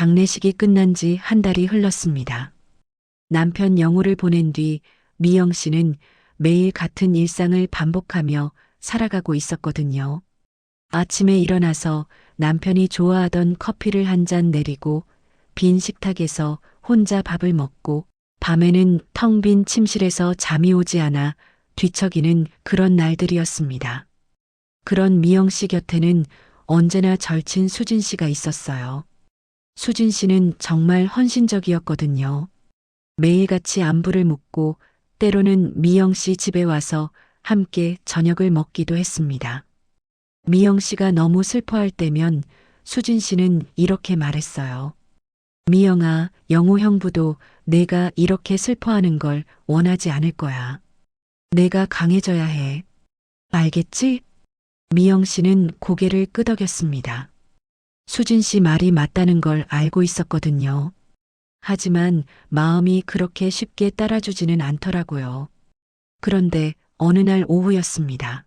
장례식이 끝난 지 한 달이 흘렀습니다. 남편 영호를 보낸 뒤 미영 씨는 매일 같은 일상을 반복하며 살아가고 있었거든요. 아침에 일어나서 남편이 좋아하던 커피를 한 잔 내리고 빈 식탁에서 혼자 밥을 먹고 밤에는 텅 빈 침실에서 잠이 오지 않아 뒤척이는 그런 날들이었습니다. 그런 미영 씨 곁에는 언제나 절친 수진 씨가 있었어요. 수진 씨는 정말 헌신적이었거든요. 매일같이 안부를 묻고 때로는 미영 씨 집에 와서 함께 저녁을 먹기도 했습니다. 미영 씨가 너무 슬퍼할 때면 수진 씨는 이렇게 말했어요. 미영아, 영호 형부도 내가 이렇게 슬퍼하는 걸 원하지 않을 거야. 내가 강해져야 해. 알겠지? 미영 씨는 고개를 끄덕였습니다. 수진 씨 말이 맞다는 걸 알고 있었거든요. 하지만 마음이 그렇게 쉽게 따라주지는 않더라고요. 그런데 어느 날 오후였습니다.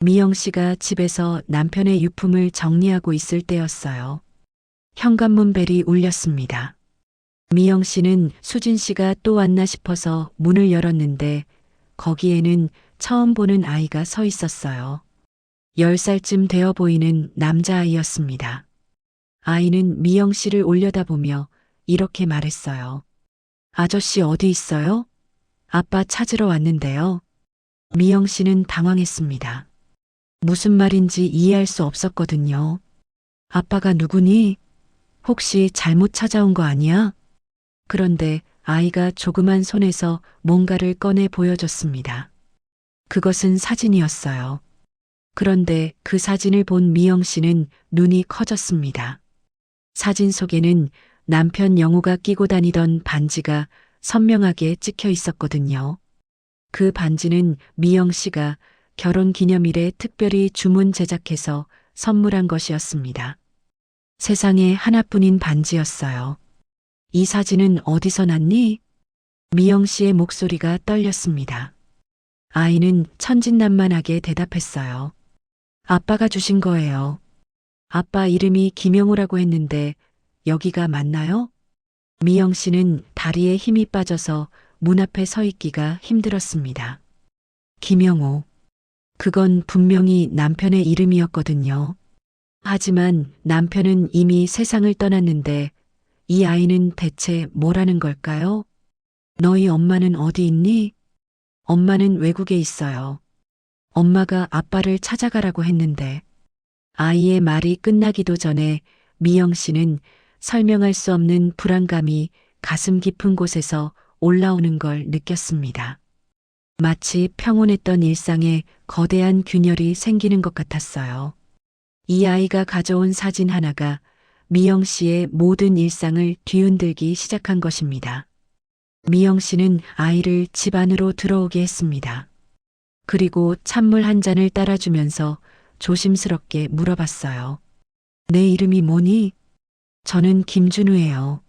미영 씨가 집에서 남편의 유품을 정리하고 있을 때였어요. 현관문 벨이 울렸습니다. 미영 씨는 수진 씨가 또 왔나 싶어서 문을 열었는데 거기에는 처음 보는 아이가 서 있었어요. 10살쯤 되어 보이는 남자아이였습니다. 아이는 미영 씨를 올려다보며 이렇게 말했어요. 아저씨 어디 있어요? 아빠 찾으러 왔는데요. 미영 씨는 당황했습니다. 무슨 말인지 이해할 수 없었거든요. 아빠가 누구니? 혹시 잘못 찾아온 거 아니야? 그런데 아이가 조그만 손에서 뭔가를 꺼내 보여줬습니다. 그것은 사진이었어요. 그런데 그 사진을 본 미영 씨는 눈이 커졌습니다. 사진 속에는 남편 영호가 끼고 다니던 반지가 선명하게 찍혀 있었거든요. 그 반지는 미영 씨가 결혼 기념일에 특별히 주문 제작해서 선물한 것이었습니다. 세상에 하나뿐인 반지였어요. 이 사진은 어디서 났니? 미영 씨의 목소리가 떨렸습니다. 아이는 천진난만하게 대답했어요. 아빠가 주신 거예요. 아빠 이름이 김영호라고 했는데 여기가 맞나요? 미영 씨는 다리에 힘이 빠져서 문 앞에 서 있기가 힘들었습니다. 김영호. 그건 분명히 남편의 이름이었거든요. 하지만 남편은 이미 세상을 떠났는데 이 아이는 대체 뭐라는 걸까요? 너희 엄마는 어디 있니? 엄마는 외국에 있어요. 엄마가 아빠를 찾아가라고 했는데 아이의 말이 끝나기도 전에 미영 씨는 설명할 수 없는 불안감이 가슴 깊은 곳에서 올라오는 걸 느꼈습니다. 마치 평온했던 일상에 거대한 균열이 생기는 것 같았어요. 이 아이가 가져온 사진 하나가 미영 씨의 모든 일상을 뒤흔들기 시작한 것입니다. 미영 씨는 아이를 집 안으로 들어오게 했습니다. 그리고 찬물 한 잔을 따라주면서 조심스럽게 물어봤어요. 내 이름이 뭐니? 저는 김준우예요.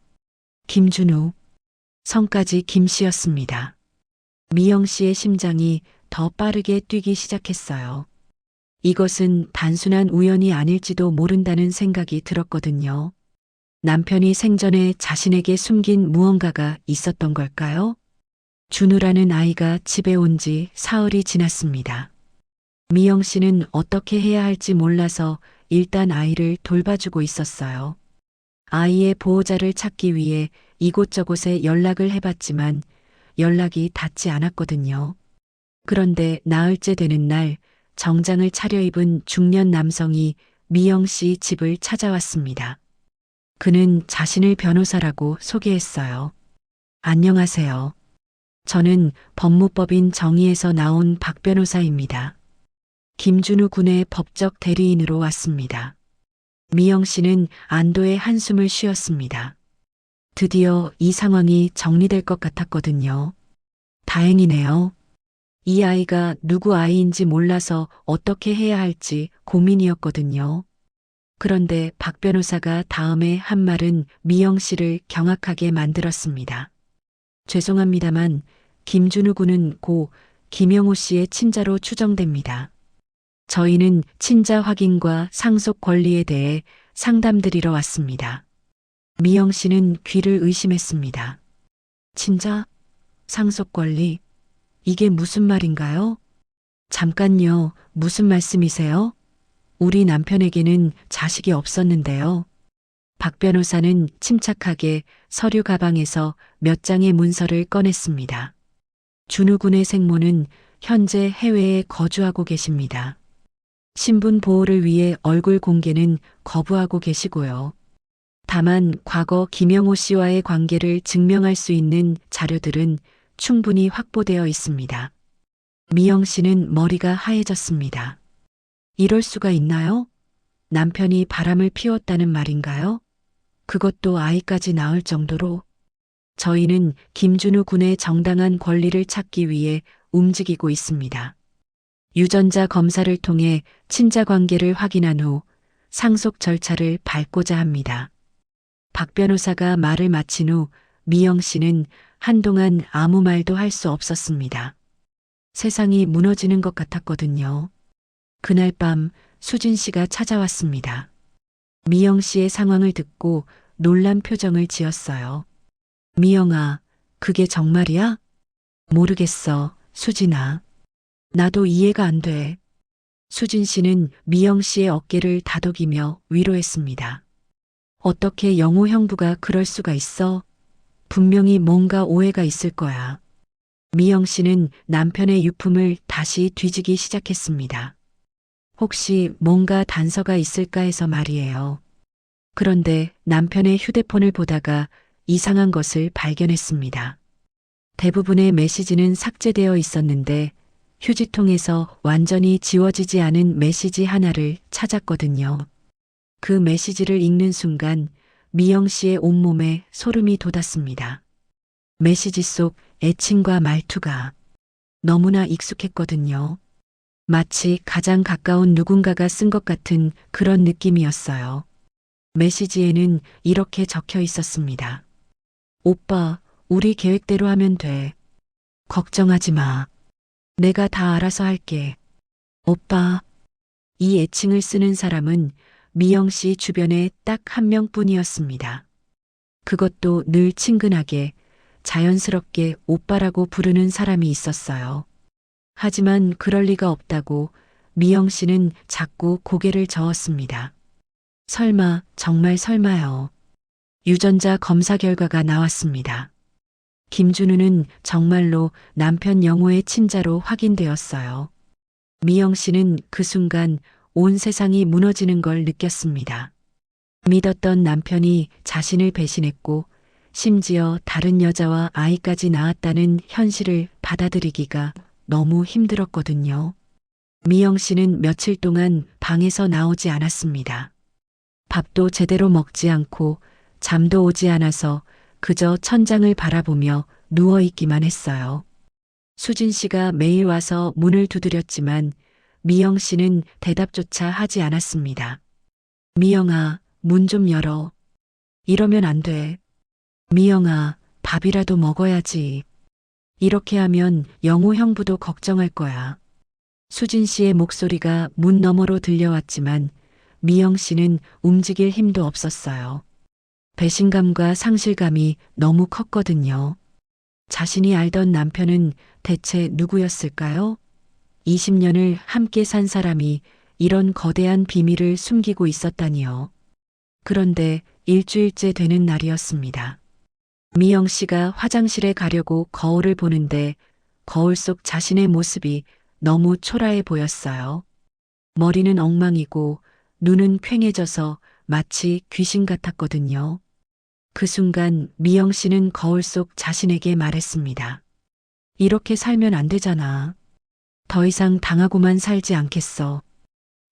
김준우. 성까지 김씨였습니다. 미영 씨의 심장이 더 빠르게 뛰기 시작했어요. 이것은 단순한 우연이 아닐지도 모른다는 생각이 들었거든요. 남편이 생전에 자신에게 숨긴 무언가가 있었던 걸까요? 준우라는 아이가 집에 온 지 사흘이 지났습니다. 미영 씨는 어떻게 해야 할지 몰라서 일단 아이를 돌봐주고 있었어요. 아이의 보호자를 찾기 위해 이곳저곳에 연락을 해봤지만 연락이 닿지 않았거든요. 그런데 나흘째 되는 날 정장을 차려입은 중년 남성이 미영 씨 집을 찾아왔습니다. 그는 자신을 변호사라고 소개했어요. 안녕하세요. 저는 법무법인 정의에서 나온 박 변호사입니다. 김준우 군의 법적 대리인으로 왔습니다. 미영 씨는 안도의 한숨을 쉬었습니다. 드디어 이 상황이 정리될 것 같았거든요. 다행이네요. 이 아이가 누구 아이인지 몰라서 어떻게 해야 할지 고민이었거든요. 그런데 박 변호사가 다음에 한 말은 미영 씨를 경악하게 만들었습니다. 죄송합니다만 김준우 군은 고 김영호 씨의 친자로 추정됩니다. 저희는 친자 확인과 상속 권리에 대해 상담드리러 왔습니다. 미영 씨는 귀를 의심했습니다. 친자? 상속 권리? 이게 무슨 말인가요? 잠깐요, 무슨 말씀이세요? 우리 남편에게는 자식이 없었는데요. 박 변호사는 침착하게 서류 가방에서 몇 장의 문서를 꺼냈습니다. 준우 군의 생모는 현재 해외에 거주하고 계십니다. 신분 보호를 위해 얼굴 공개는 거부하고 계시고요. 다만 과거 김영호 씨와의 관계를 증명할 수 있는 자료들은 충분히 확보되어 있습니다. 미영 씨는 머리가 하얘졌습니다. 이럴 수가 있나요? 남편이 바람을 피웠다는 말인가요? 그것도 아이까지 낳을 정도로. 저희는 김준우 군의 정당한 권리를 찾기 위해 움직이고 있습니다. 유전자 검사를 통해 친자 관계를 확인한 후 상속 절차를 밟고자 합니다. 박 변호사가 말을 마친 후 미영 씨는 한동안 아무 말도 할 수 없었습니다. 세상이 무너지는 것 같았거든요. 그날 밤 수진 씨가 찾아왔습니다. 미영 씨의 상황을 듣고 놀란 표정을 지었어요. 미영아, 그게 정말이야? 모르겠어, 수진아. 나도 이해가 안 돼. 수진 씨는 미영 씨의 어깨를 다독이며 위로했습니다. 어떻게 영호 형부가 그럴 수가 있어? 분명히 뭔가 오해가 있을 거야. 미영 씨는 남편의 유품을 다시 뒤지기 시작했습니다. 혹시 뭔가 단서가 있을까 해서 말이에요. 그런데 남편의 휴대폰을 보다가 이상한 것을 발견했습니다. 대부분의 메시지는 삭제되어 있었는데 휴지통에서 완전히 지워지지 않은 메시지 하나를 찾았거든요. 그 메시지를 읽는 순간 미영 씨의 온몸에 소름이 돋았습니다. 메시지 속 애칭과 말투가 너무나 익숙했거든요. 마치 가장 가까운 누군가가 쓴 것 같은 그런 느낌이었어요. 메시지에는 이렇게 적혀 있었습니다. 오빠, 우리 계획대로 하면 돼. 걱정하지 마. 내가 다 알아서 할게. 오빠. 이 애칭을 쓰는 사람은 미영 씨 주변에 딱 한 명뿐이었습니다. 그것도 늘 친근하게, 자연스럽게 오빠라고 부르는 사람이 있었어요. 하지만 그럴 리가 없다고 미영 씨는 자꾸 고개를 저었습니다. 설마, 정말 설마요. 유전자 검사 결과가 나왔습니다. 김준우는 정말로 남편 영호의 친자로 확인되었어요. 미영 씨는 그 순간 온 세상이 무너지는 걸 느꼈습니다. 믿었던 남편이 자신을 배신했고 심지어 다른 여자와 아이까지 낳았다는 현실을 받아들이기가 너무 힘들었거든요. 미영 씨는 며칠 동안 방에서 나오지 않았습니다. 밥도 제대로 먹지 않고 잠도 오지 않아서 그저 천장을 바라보며 누워있기만 했어요. 수진 씨가 매일 와서 문을 두드렸지만 미영 씨는 대답조차 하지 않았습니다. 미영아, 문 좀 열어. 이러면 안 돼. 미영아, 밥이라도 먹어야지. 이렇게 하면 영호 형부도 걱정할 거야. 수진 씨의 목소리가 문 너머로 들려왔지만 미영 씨는 움직일 힘도 없었어요. 배신감과 상실감이 너무 컸거든요. 자신이 알던 남편은 대체 누구였을까요? 20년을 함께 산 사람이 이런 거대한 비밀을 숨기고 있었다니요. 그런데 일주일째 되는 날이었습니다. 미영 씨가 화장실에 가려고 거울을 보는데 거울 속 자신의 모습이 너무 초라해 보였어요. 머리는 엉망이고 눈은 퀭해져서 마치 귀신 같았거든요. 그 순간 미영 씨는 거울 속 자신에게 말했습니다. 이렇게 살면 안 되잖아. 더 이상 당하고만 살지 않겠어.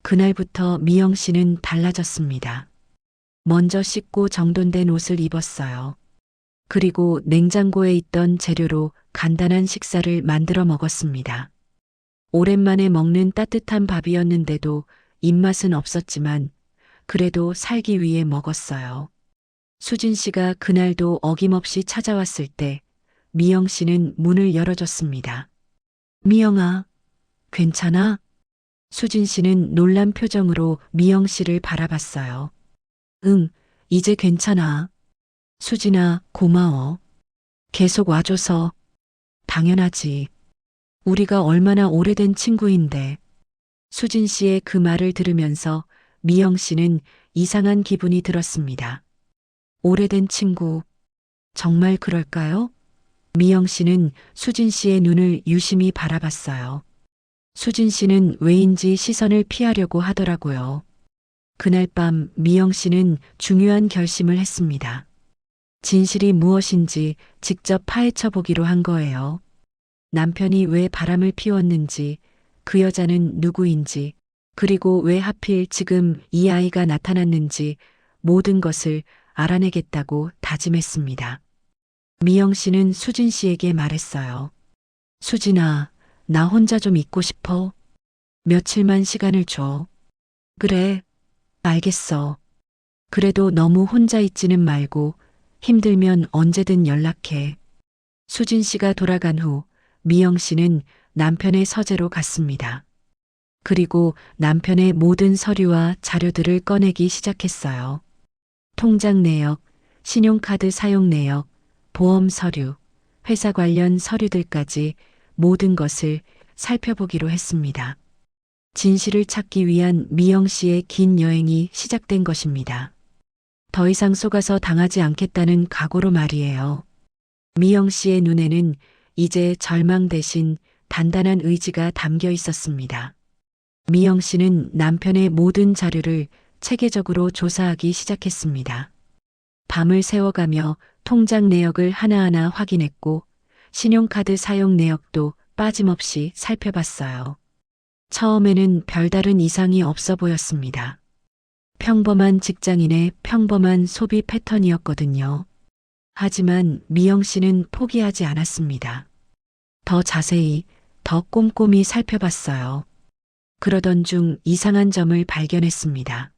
그날부터 미영 씨는 달라졌습니다. 먼저 씻고 정돈된 옷을 입었어요. 그리고 냉장고에 있던 재료로 간단한 식사를 만들어 먹었습니다. 오랜만에 먹는 따뜻한 밥이었는데도 입맛은 없었지만 그래도 살기 위해 먹었어요. 수진 씨가 그날도 어김없이 찾아왔을 때 미영 씨는 문을 열어줬습니다. 미영아, 괜찮아? 수진 씨는 놀란 표정으로 미영 씨를 바라봤어요. 응, 이제 괜찮아. 수진아, 고마워. 계속 와줘서. 당연하지. 우리가 얼마나 오래된 친구인데. 수진 씨의 그 말을 들으면서 미영 씨는 이상한 기분이 들었습니다. 오래된 친구. 정말 그럴까요? 미영 씨는 수진 씨의 눈을 유심히 바라봤어요. 수진 씨는 왜인지 시선을 피하려고 하더라고요. 그날 밤 미영 씨는 중요한 결심을 했습니다. 진실이 무엇인지 직접 파헤쳐 보기로 한 거예요. 남편이 왜 바람을 피웠는지, 그 여자는 누구인지, 그리고 왜 하필 지금 이 아이가 나타났는지 모든 것을 알아내겠다고 다짐했습니다. 미영 씨는 수진 씨에게 말했어요. 수진아, 나 혼자 좀 있고 싶어. 며칠만 시간을 줘. 그래, 알겠어. 그래도 너무 혼자 있지는 말고 힘들면 언제든 연락해. 수진 씨가 돌아간 후 미영 씨는 남편의 서재로 갔습니다. 그리고 남편의 모든 서류와 자료들을 꺼내기 시작했어요. 통장 내역, 신용카드 사용 내역, 보험 서류, 회사 관련 서류들까지 모든 것을 살펴보기로 했습니다. 진실을 찾기 위한 미영 씨의 긴 여행이 시작된 것입니다. 더 이상 속아서 당하지 않겠다는 각오로 말이에요. 미영 씨의 눈에는 이제 절망 대신 단단한 의지가 담겨 있었습니다. 미영 씨는 남편의 모든 자료를 체계적으로 조사하기 시작했습니다. 밤을 새워가며 통장 내역을 하나하나 확인했고 신용카드 사용 내역도 빠짐없이 살펴봤어요. 처음에는 별다른 이상이 없어 보였습니다. 평범한 직장인의 평범한 소비 패턴이었거든요. 하지만 미영 씨는 포기하지 않았습니다. 더 자세히, 더 꼼꼼히 살펴봤어요. 그러던 중 이상한 점을 발견했습니다.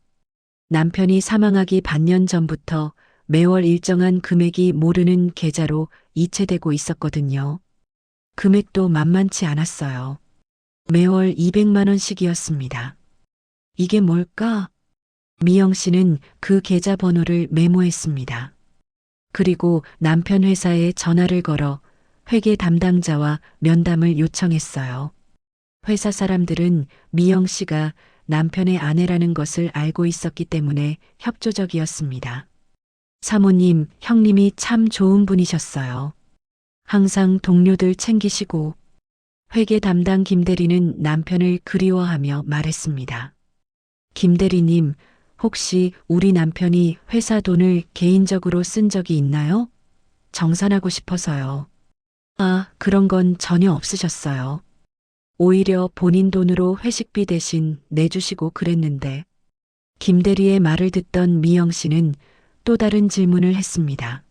남편이 사망하기 반년 전부터 매월 일정한 금액이 모르는 계좌로 이체되고 있었거든요. 금액도 만만치 않았어요. 매월 200만 원씩이었습니다. 이게 뭘까? 미영 씨는 그 계좌 번호를 메모했습니다. 그리고 남편 회사에 전화를 걸어 회계 담당자와 면담을 요청했어요. 회사 사람들은 미영 씨가 남편의 아내라는 것을 알고 있었기 때문에 협조적이었습니다. 사모님, 형님이 참 좋은 분이셨어요. 항상 동료들 챙기시고. 회계 담당 김대리는 남편을 그리워하며 말했습니다. 김대리님, 혹시 우리 남편이 회사 돈을 개인적으로 쓴 적이 있나요? 정산하고 싶어서요. 아, 그런 건 전혀 없으셨어요. 오히려 본인 돈으로 회식비 대신 내주시고 그랬는데. 김대리의 말을 듣던 미영 씨는 또 다른 질문을 했습니다.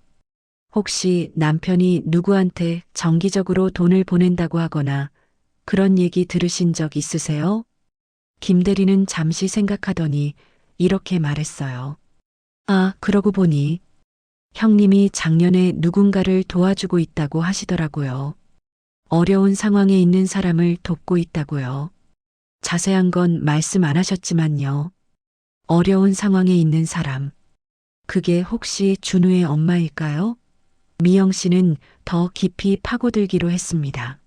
혹시 남편이 누구한테 정기적으로 돈을 보낸다고 하거나 그런 얘기 들으신 적 있으세요? 김대리는 잠시 생각하더니 이렇게 말했어요. 아, 그러고 보니 형님이 작년에 누군가를 도와주고 있다고 하시더라고요. 어려운 상황에 있는 사람을 돕고 있다고요. 자세한 건 말씀 안 하셨지만요. 어려운 상황에 있는 사람. 그게 혹시 준우의 엄마일까요? 미영 씨는 더 깊이 파고들기로 했습니다.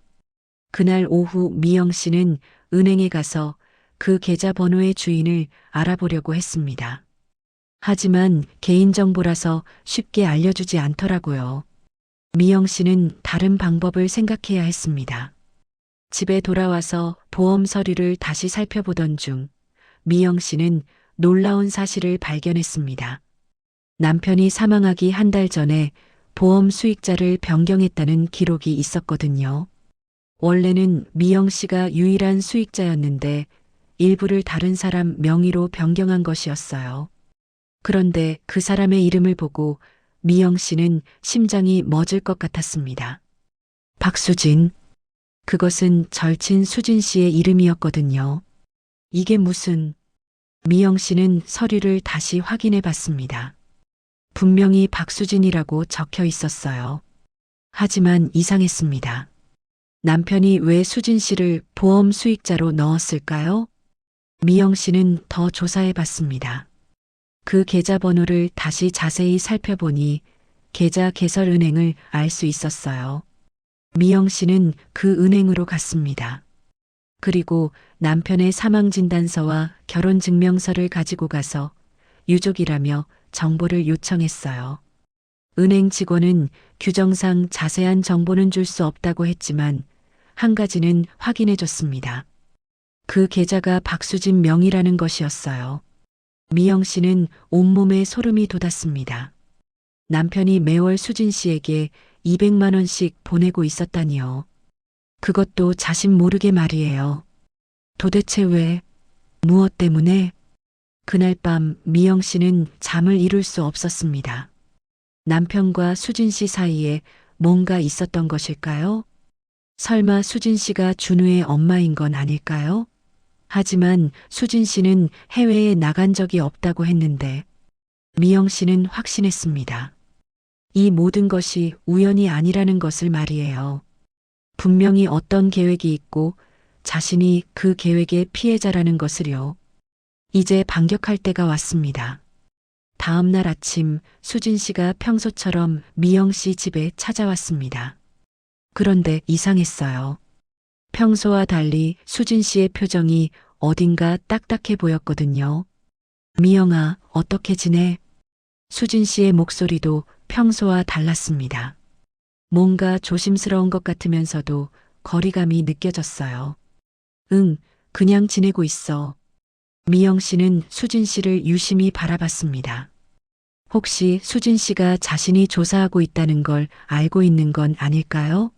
그날 오후 미영 씨는 은행에 가서 그 계좌 번호의 주인을 알아보려고 했습니다. 하지만 개인정보라서 쉽게 알려주지 않더라고요. 미영 씨는 다른 방법을 생각해야 했습니다. 집에 돌아와서 보험 서류를 다시 살펴보던 중 미영 씨는 놀라운 사실을 발견했습니다. 남편이 사망하기 한 달 전에 보험 수익자를 변경했다는 기록이 있었거든요. 원래는 미영 씨가 유일한 수익자였는데 일부를 다른 사람 명의로 변경한 것이었어요. 그런데 그 사람의 이름을 보고 미영 씨는 심장이 멎을 것 같았습니다. 박수진. 그것은 절친 수진 씨의 이름이었거든요. 이게 무슨... 미영 씨는 서류를 다시 확인해 봤습니다. 분명히 박수진이라고 적혀 있었어요. 하지만 이상했습니다. 남편이 왜 수진 씨를 보험 수익자로 넣었을까요? 미영 씨는 더 조사해 봤습니다. 그 계좌 번호를 다시 자세히 살펴보니 계좌 개설 은행을 알 수 있었어요. 미영 씨는 그 은행으로 갔습니다. 그리고 남편의 사망진단서와 결혼증명서를 가지고 가서 유족이라며 정보를 요청했어요. 은행 직원은 규정상 자세한 정보는 줄 수 없다고 했지만 한 가지는 확인해 줬습니다. 그 계좌가 박수진 명의라는 것이었어요. 미영 씨는 온몸에 소름이 돋았습니다. 남편이 매월 수진 씨에게 200만 원씩 보내고 있었다니요. 그것도 자신 모르게 말이에요. 도대체 왜, 무엇 때문에? 그날 밤 미영 씨는 잠을 이룰 수 없었습니다. 남편과 수진 씨 사이에 뭔가 있었던 것일까요? 설마 수진 씨가 준우의 엄마인 건 아닐까요? 하지만 수진 씨는 해외에 나간 적이 없다고 했는데 미영 씨는 확신했습니다. 이 모든 것이 우연이 아니라는 것을 말이에요. 분명히 어떤 계획이 있고 자신이 그 계획의 피해자라는 것을요. 이제 반격할 때가 왔습니다. 다음 날 아침 수진 씨가 평소처럼 미영 씨 집에 찾아왔습니다. 그런데 이상했어요. 평소와 달리 수진 씨의 표정이 어딘가 딱딱해 보였거든요. 미영아, 어떻게 지내? 수진 씨의 목소리도 평소와 달랐습니다. 뭔가 조심스러운 것 같으면서도 거리감이 느껴졌어요. 응, 그냥 지내고 있어. 미영 씨는 수진 씨를 유심히 바라봤습니다. 혹시 수진 씨가 자신이 조사하고 있다는 걸 알고 있는 건 아닐까요?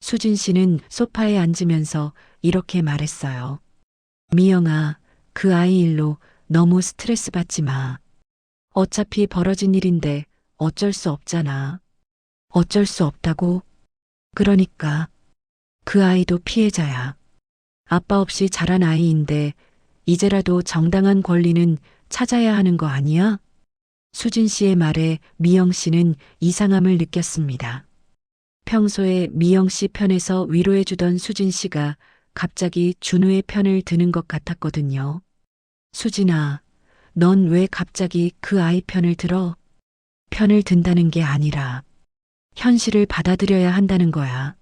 수진 씨는 소파에 앉으면서 이렇게 말했어요. 미영아, 그 아이 일로 너무 스트레스 받지 마. 어차피 벌어진 일인데 어쩔 수 없잖아. 어쩔 수 없다고? 그러니까 그 아이도 피해자야. 아빠 없이 자란 아이인데 이제라도 정당한 권리는 찾아야 하는 거 아니야? 수진 씨의 말에 미영 씨는 이상함을 느꼈습니다. 평소에 미영 씨 편에서 위로해주던 수진 씨가 갑자기 준우의 편을 드는 것 같았거든요. 수진아, 넌 왜 갑자기 그 아이 편을 들어? 편을 든다는 게 아니라 현실을 받아들여야 한다는 거야.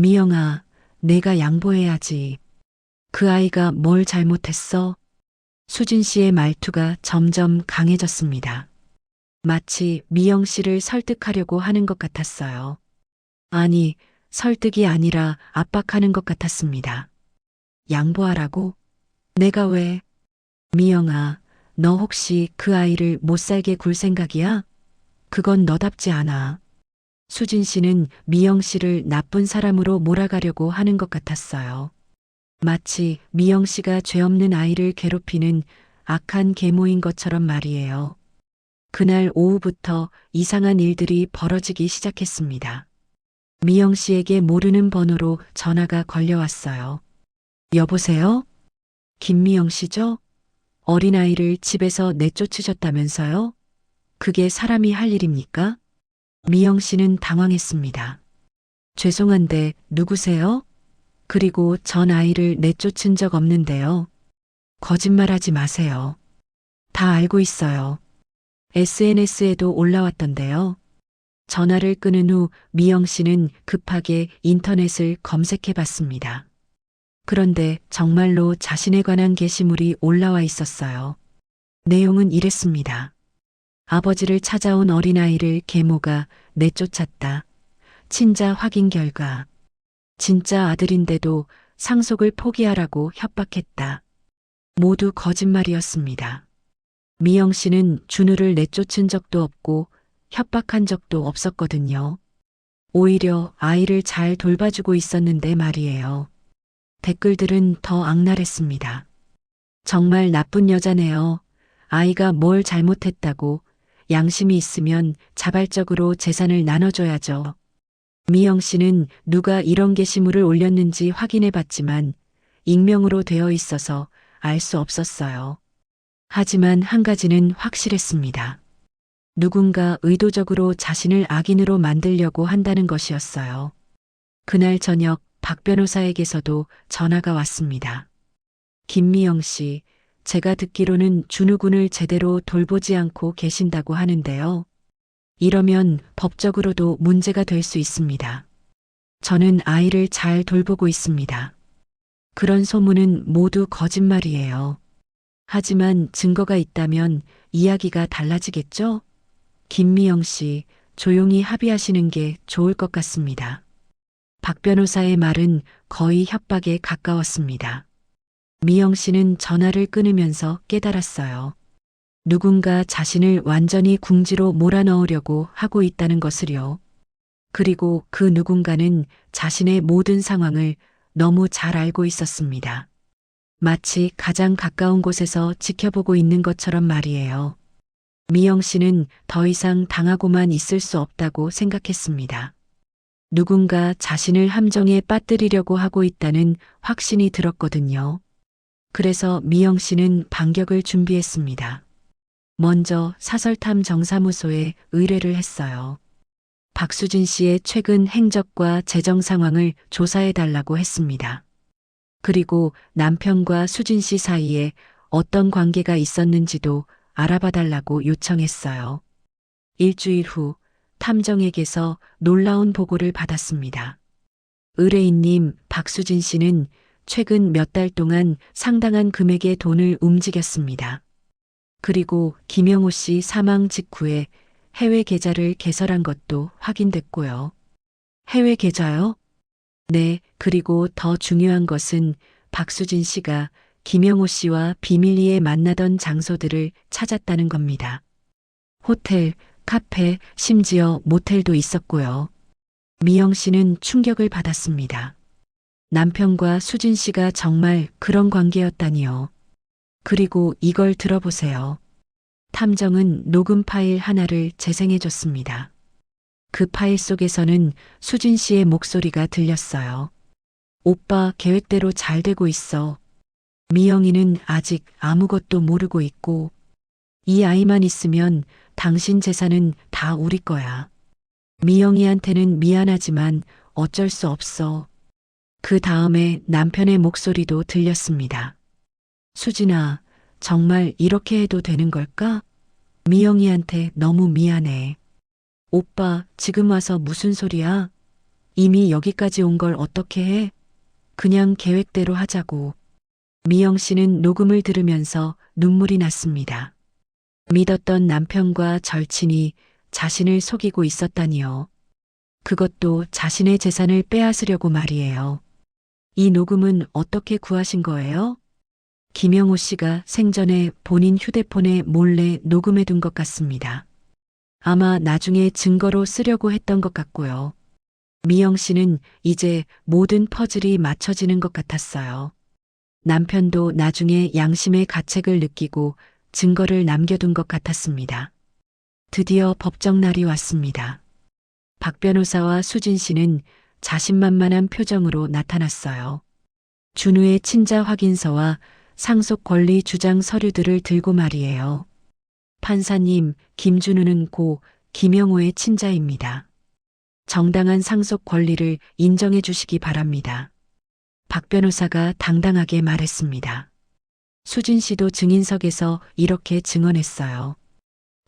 미영아, 내가 양보해야지. 그 아이가 뭘 잘못했어? 수진 씨의 말투가 점점 강해졌습니다. 마치 미영 씨를 설득하려고 하는 것 같았어요. 아니, 설득이 아니라 압박하는 것 같았습니다. 양보하라고? 내가 왜? 미영아, 너 혹시 그 아이를 못 살게 굴 생각이야? 그건 너답지 않아. 수진 씨는 미영 씨를 나쁜 사람으로 몰아가려고 하는 것 같았어요. 마치 미영 씨가 죄 없는 아이를 괴롭히는 악한 계모인 것처럼 말이에요. 그날 오후부터 이상한 일들이 벌어지기 시작했습니다. 미영 씨에게 모르는 번호로 전화가 걸려왔어요. 여보세요? 김미영 씨죠? 어린아이를 집에서 내쫓으셨다면서요? 그게 사람이 할 일입니까? 미영 씨는 당황했습니다. 죄송한데 누구세요? 그리고 전 아이를 내쫓은 적 없는데요. 거짓말하지 마세요. 다 알고 있어요. SNS에도 올라왔던데요. 전화를 끊은 후 미영 씨는 급하게 인터넷을 검색해 봤습니다. 그런데 정말로 자신에 관한 게시물이 올라와 있었어요. 내용은 이랬습니다. 아버지를 찾아온 어린아이를 계모가 내쫓았다. 친자 확인 결과. 진짜 아들인데도 상속을 포기하라고 협박했다. 모두 거짓말이었습니다. 미영 씨는 준우를 내쫓은 적도 없고 협박한 적도 없었거든요. 오히려 아이를 잘 돌봐주고 있었는데 말이에요. 댓글들은 더 악랄했습니다. 정말 나쁜 여자네요. 아이가 뭘 잘못했다고. 양심이 있으면 자발적으로 재산을 나눠줘야죠. 미영 씨는 누가 이런 게시물을 올렸는지 확인해 봤지만 익명으로 되어 있어서 알 수 없었어요. 하지만 한 가지는 확실했습니다. 누군가 의도적으로 자신을 악인으로 만들려고 한다는 것이었어요. 그날 저녁 박 변호사에게서도 전화가 왔습니다. 김미영 씨, 제가 듣기로는 준우 군을 제대로 돌보지 않고 계신다고 하는데요. 이러면 법적으로도 문제가 될 수 있습니다. 저는 아이를 잘 돌보고 있습니다. 그런 소문은 모두 거짓말이에요. 하지만 증거가 있다면 이야기가 달라지겠죠? 김미영 씨, 조용히 합의하시는 게 좋을 것 같습니다. 박 변호사의 말은 거의 협박에 가까웠습니다. 미영 씨는 전화를 끊으면서 깨달았어요. 누군가 자신을 완전히 궁지로 몰아넣으려고 하고 있다는 것을요. 그리고 그 누군가는 자신의 모든 상황을 너무 잘 알고 있었습니다. 마치 가장 가까운 곳에서 지켜보고 있는 것처럼 말이에요. 미영 씨는 더 이상 당하고만 있을 수 없다고 생각했습니다. 누군가 자신을 함정에 빠뜨리려고 하고 있다는 확신이 들었거든요. 그래서 미영 씨는 반격을 준비했습니다. 먼저 사설탐 정사무소에 의뢰를 했어요. 박수진 씨의 최근 행적과 재정 상황을 조사해 달라고 했습니다. 그리고 남편과 수진 씨 사이에 어떤 관계가 있었는지도 알아봐 달라고 요청했어요. 일주일 후 탐정에게서 놀라운 보고를 받았습니다. 의뢰인님 박수진 씨는 최근 몇 달 동안 상당한 금액의 돈을 움직였습니다. 그리고 김영호 씨 사망 직후에 해외 계좌를 개설한 것도 확인됐고요. 해외 계좌요? 네, 그리고 더 중요한 것은 박수진 씨가 김영호 씨와 비밀리에 만나던 장소들을 찾았다는 겁니다. 호텔, 카페, 심지어 모텔도 있었고요. 미영 씨는 충격을 받았습니다. 남편과 수진 씨가 정말 그런 관계였다니요. 그리고 이걸 들어보세요. 탐정은 녹음 파일 하나를 재생해 줬습니다. 그 파일 속에서는 수진 씨의 목소리가 들렸어요. 오빠 계획대로 잘 되고 있어. 미영이는 아직 아무것도 모르고 있고, 이 아이만 있으면 당신 재산은 다 우리 거야. 미영이한테는 미안하지만 어쩔 수 없어. 그 다음에 남편의 목소리도 들렸습니다. 수진아, 정말 이렇게 해도 되는 걸까? 미영이한테 너무 미안해. 오빠, 지금 와서 무슨 소리야? 이미 여기까지 온 걸 어떻게 해? 그냥 계획대로 하자고. 미영 씨는 녹음을 들으면서 눈물이 났습니다. 믿었던 남편과 절친이 자신을 속이고 있었다니요. 그것도 자신의 재산을 빼앗으려고 말이에요. 이 녹음은 어떻게 구하신 거예요? 김영호 씨가 생전에 본인 휴대폰에 몰래 녹음해 둔 것 같습니다. 아마 나중에 증거로 쓰려고 했던 것 같고요. 미영 씨는 이제 모든 퍼즐이 맞춰지는 것 같았어요. 남편도 나중에 양심의 가책을 느끼고 증거를 남겨둔 것 같았습니다. 드디어 법정 날이 왔습니다. 박 변호사와 수진 씨는 자신만만한 표정으로 나타났어요. 준우의 친자 확인서와 상속 권리 주장 서류들을 들고 말이에요. 판사님, 김준우는 고 김영호의 친자입니다. 정당한 상속 권리를 인정해 주시기 바랍니다. 박 변호사가 당당하게 말했습니다. 수진 씨도 증인석에서 이렇게 증언했어요.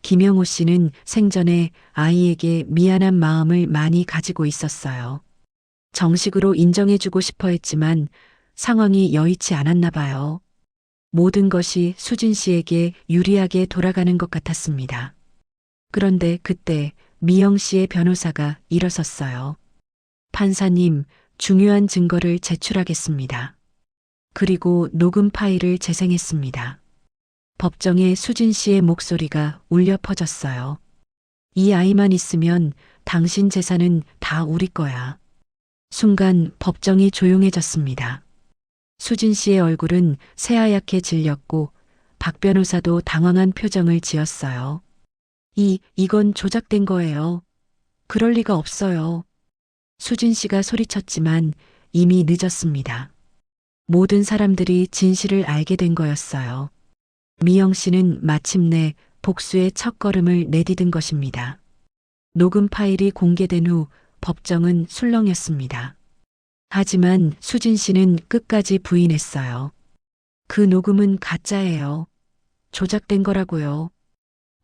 김영호 씨는 생전에 아이에게 미안한 마음을 많이 가지고 있었어요. 정식으로 인정해주고 싶어 했지만 상황이 여의치 않았나 봐요. 모든 것이 수진 씨에게 유리하게 돌아가는 것 같았습니다. 그런데 그때 미영 씨의 변호사가 일어섰어요. 판사님, 중요한 증거를 제출하겠습니다. 그리고 녹음 파일을 재생했습니다. 법정에 수진 씨의 목소리가 울려 퍼졌어요. 이 아이만 있으면 당신 재산은 다 우리 거야. 순간 법정이 조용해졌습니다. 수진 씨의 얼굴은 새하얗게 질렸고 박 변호사도 당황한 표정을 지었어요. 이건 조작된 거예요. 그럴 리가 없어요. 수진 씨가 소리쳤지만 이미 늦었습니다. 모든 사람들이 진실을 알게 된 거였어요. 미영 씨는 마침내 복수의 첫걸음을 내디딘 것입니다. 녹음 파일이 공개된 후 법정은 술렁였습니다. 하지만 수진 씨는 끝까지 부인했어요. 그 녹음은 가짜예요. 조작된 거라고요.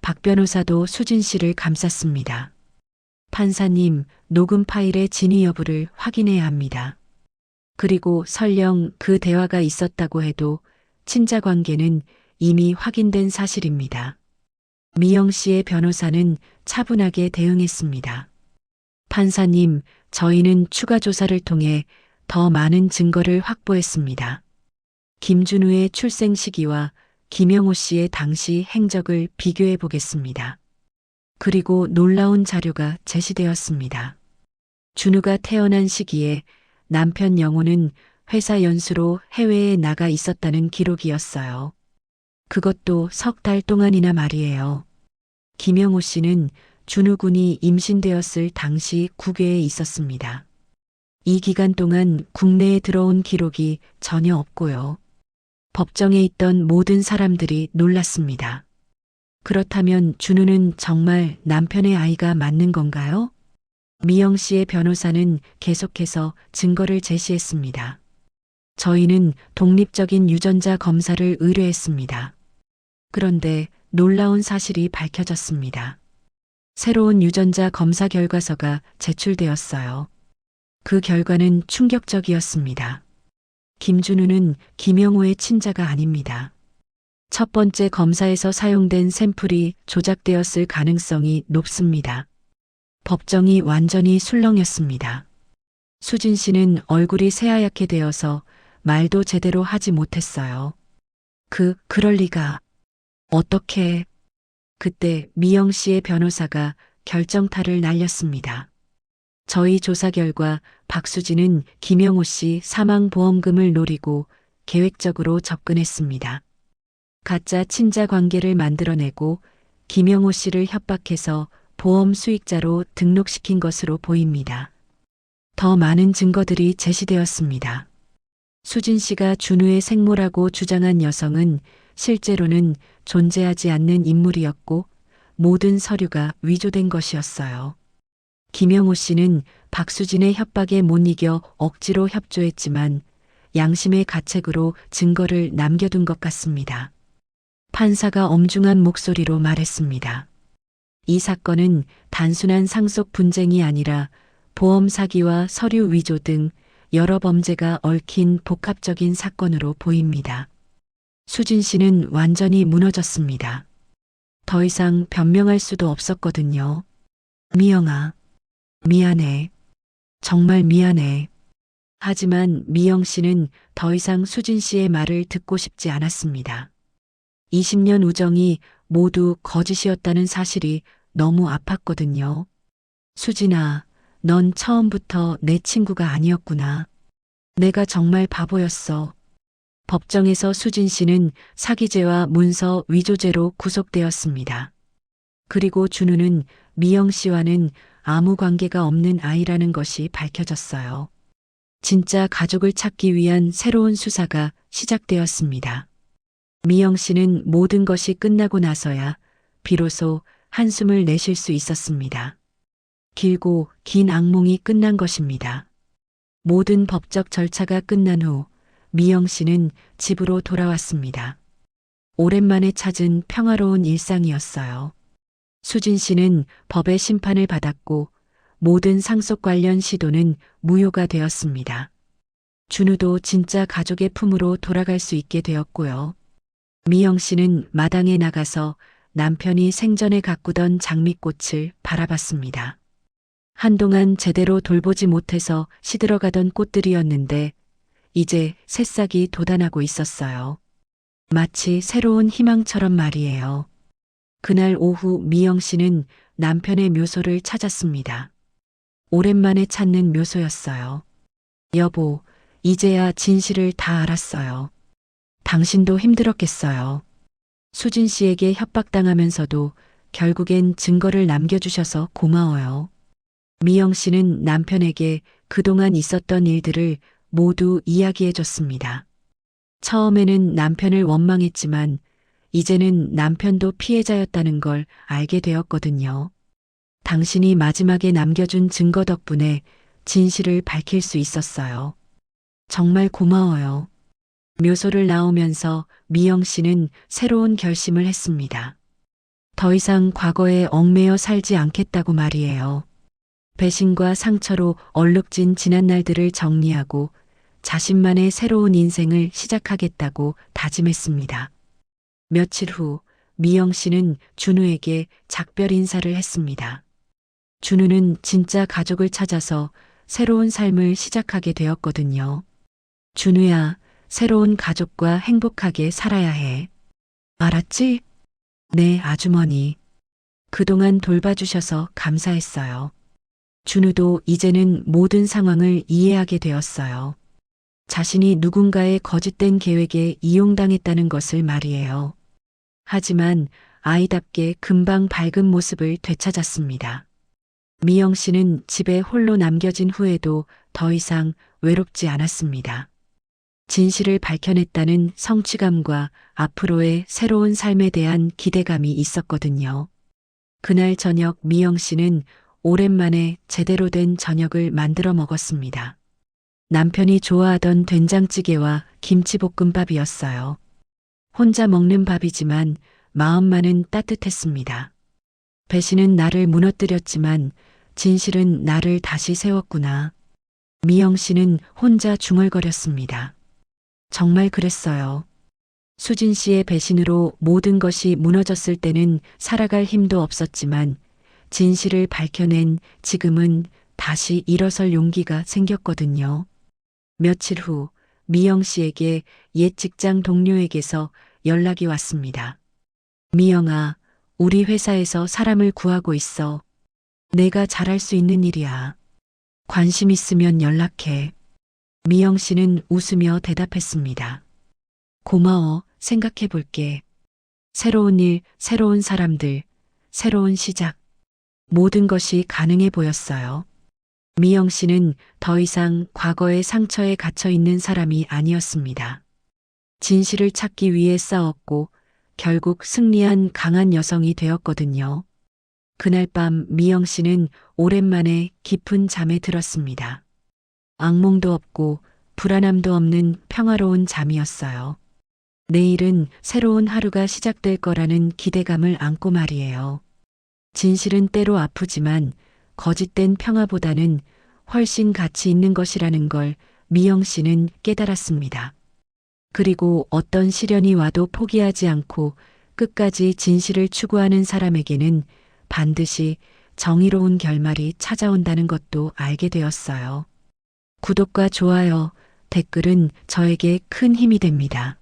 박 변호사도 수진 씨를 감쌌습니다. 판사님, 녹음 파일의 진위 여부를 확인해야 합니다. 그리고 설령 그 대화가 있었다고 해도 친자 관계는 이미 확인된 사실입니다. 미영 씨의 변호사는 차분하게 대응했습니다. 판사님, 저희는 추가 조사를 통해 더 많은 증거를 확보했습니다. 김준우의 출생 시기와 김영호 씨의 당시 행적을 비교해 보겠습니다. 그리고 놀라운 자료가 제시되었습니다. 준우가 태어난 시기에 남편 영호는 회사 연수로 해외에 나가 있었다는 기록이었어요. 그것도 석 달 동안이나 말이에요. 김영호 씨는 준우 군이 임신되었을 당시 국외에 있었습니다. 이 기간 동안 국내에 들어온 기록이 전혀 없고요. 법정에 있던 모든 사람들이 놀랐습니다. 그렇다면 준우는 정말 남편의 아이가 맞는 건가요? 미영 씨의 변호사는 계속해서 증거를 제시했습니다. 저희는 독립적인 유전자 검사를 의뢰했습니다. 그런데 놀라운 사실이 밝혀졌습니다. 새로운 유전자 검사 결과서가 제출되었어요. 그 결과는 충격적이었습니다. 김준우는 김영호의 친자가 아닙니다. 첫 번째 검사에서 사용된 샘플이 조작되었을 가능성이 높습니다. 법정이 완전히 술렁였습니다. 수진 씨는 얼굴이 새하얗게 되어서 말도 제대로 하지 못했어요. 그럴 리가. 어떻게. 그때 미영 씨의 변호사가 결정타를 날렸습니다. 저희 조사 결과 박수진은 김영호 씨 사망보험금을 노리고 계획적으로 접근했습니다. 가짜 친자 관계를 만들어내고 김영호 씨를 협박해서 보험 수익자로 등록시킨 것으로 보입니다. 더 많은 증거들이 제시되었습니다. 수진 씨가 준우의 생모라고 주장한 여성은 실제로는 존재하지 않는 인물이었고 모든 서류가 위조된 것이었어요. 김영호 씨는 박수진의 협박에 못 이겨 억지로 협조했지만 양심의 가책으로 증거를 남겨둔 것 같습니다. 판사가 엄중한 목소리로 말했습니다. 이 사건은 단순한 상속 분쟁이 아니라 보험 사기와 서류 위조 등 여러 범죄가 얽힌 복합적인 사건으로 보입니다. 수진 씨는 완전히 무너졌습니다. 더 이상 변명할 수도 없었거든요. 미영아, 미안해. 정말 미안해. 하지만 미영 씨는 더 이상 수진 씨의 말을 듣고 싶지 않았습니다. 20년 우정이 모두 거짓이었다는 사실이 너무 아팠거든요. 수진아, 넌 처음부터 내 친구가 아니었구나. 내가 정말 바보였어. 법정에서 수진 씨는 사기죄와 문서 위조죄로 구속되었습니다. 그리고 준우는 미영 씨와는 아무 관계가 없는 아이라는 것이 밝혀졌어요. 진짜 가족을 찾기 위한 새로운 수사가 시작되었습니다. 미영 씨는 모든 것이 끝나고 나서야 비로소 한숨을 내쉴 수 있었습니다. 길고 긴 악몽이 끝난 것입니다. 모든 법적 절차가 끝난 후 미영 씨는 집으로 돌아왔습니다. 오랜만에 찾은 평화로운 일상이었어요. 수진 씨는 법의 심판을 받았고 모든 상속 관련 시도는 무효가 되었습니다. 준우도 진짜 가족의 품으로 돌아갈 수 있게 되었고요. 미영 씨는 마당에 나가서 남편이 생전에 가꾸던 장미꽃을 바라봤습니다. 한동안 제대로 돌보지 못해서 시들어가던 꽃들이었는데 이제 새싹이 돋아나고 있었어요. 마치 새로운 희망처럼 말이에요. 그날 오후 미영 씨는 남편의 묘소를 찾았습니다. 오랜만에 찾는 묘소였어요. 여보, 이제야 진실을 다 알았어요. 당신도 힘들었겠어요. 수진 씨에게 협박당하면서도 결국엔 증거를 남겨주셔서 고마워요. 미영 씨는 남편에게 그동안 있었던 일들을 모두 이야기해줬습니다. 처음에는 남편을 원망했지만 이제는 남편도 피해자였다는 걸 알게 되었거든요. 당신이 마지막에 남겨준 증거 덕분에 진실을 밝힐 수 있었어요. 정말 고마워요. 묘소를 나오면서 미영 씨는 새로운 결심을 했습니다. 더 이상 과거에 얽매여 살지 않겠다고 말이에요. 배신과 상처로 얼룩진 지난 날들을 정리하고 자신만의 새로운 인생을 시작하겠다고 다짐했습니다. 며칠 후 미영 씨는 준우에게 작별 인사를 했습니다. 준우는 진짜 가족을 찾아서 새로운 삶을 시작하게 되었거든요. 준우야, 새로운 가족과 행복하게 살아야 해. 알았지? 네, 아주머니. 그동안 돌봐주셔서 감사했어요. 준우도 이제는 모든 상황을 이해하게 되었어요. 자신이 누군가의 거짓된 계획에 이용당했다는 것을 말이에요. 하지만 아이답게 금방 밝은 모습을 되찾았습니다. 미영 씨는 집에 홀로 남겨진 후에도 더 이상 외롭지 않았습니다. 진실을 밝혀냈다는 성취감과 앞으로의 새로운 삶에 대한 기대감이 있었거든요. 그날 저녁 미영 씨는 오랜만에 제대로 된 저녁을 만들어 먹었습니다. 남편이 좋아하던 된장찌개와 김치볶음밥이었어요. 혼자 먹는 밥이지만 마음만은 따뜻했습니다. 배신은 나를 무너뜨렸지만 진실은 나를 다시 세웠구나. 미영 씨는 혼자 중얼거렸습니다. 정말 그랬어요. 수진 씨의 배신으로 모든 것이 무너졌을 때는 살아갈 힘도 없었지만 진실을 밝혀낸 지금은 다시 일어설 용기가 생겼거든요. 며칠 후 미영 씨에게 옛 직장 동료에게서 연락이 왔습니다. 미영아, 우리 회사에서 사람을 구하고 있어. 내가 잘할 수 있는 일이야. 관심 있으면 연락해. 미영 씨는 웃으며 대답했습니다. 고마워, 생각해 볼게. 새로운 일, 새로운 사람들, 새로운 시작. 모든 것이 가능해 보였어요. 미영 씨는 더 이상 과거의 상처에 갇혀 있는 사람이 아니었습니다. 진실을 찾기 위해 싸웠고 결국 승리한 강한 여성이 되었거든요. 그날 밤 미영 씨는 오랜만에 깊은 잠에 들었습니다. 악몽도 없고 불안함도 없는 평화로운 잠이었어요. 내일은 새로운 하루가 시작될 거라는 기대감을 안고 말이에요. 진실은 때로 아프지만 거짓된 평화보다는 훨씬 가치 있는 것이라는 걸 미영 씨는 깨달았습니다. 그리고 어떤 시련이 와도 포기하지 않고 끝까지 진실을 추구하는 사람에게는 반드시 정의로운 결말이 찾아온다는 것도 알게 되었어요. 구독과 좋아요, 댓글은 저에게 큰 힘이 됩니다.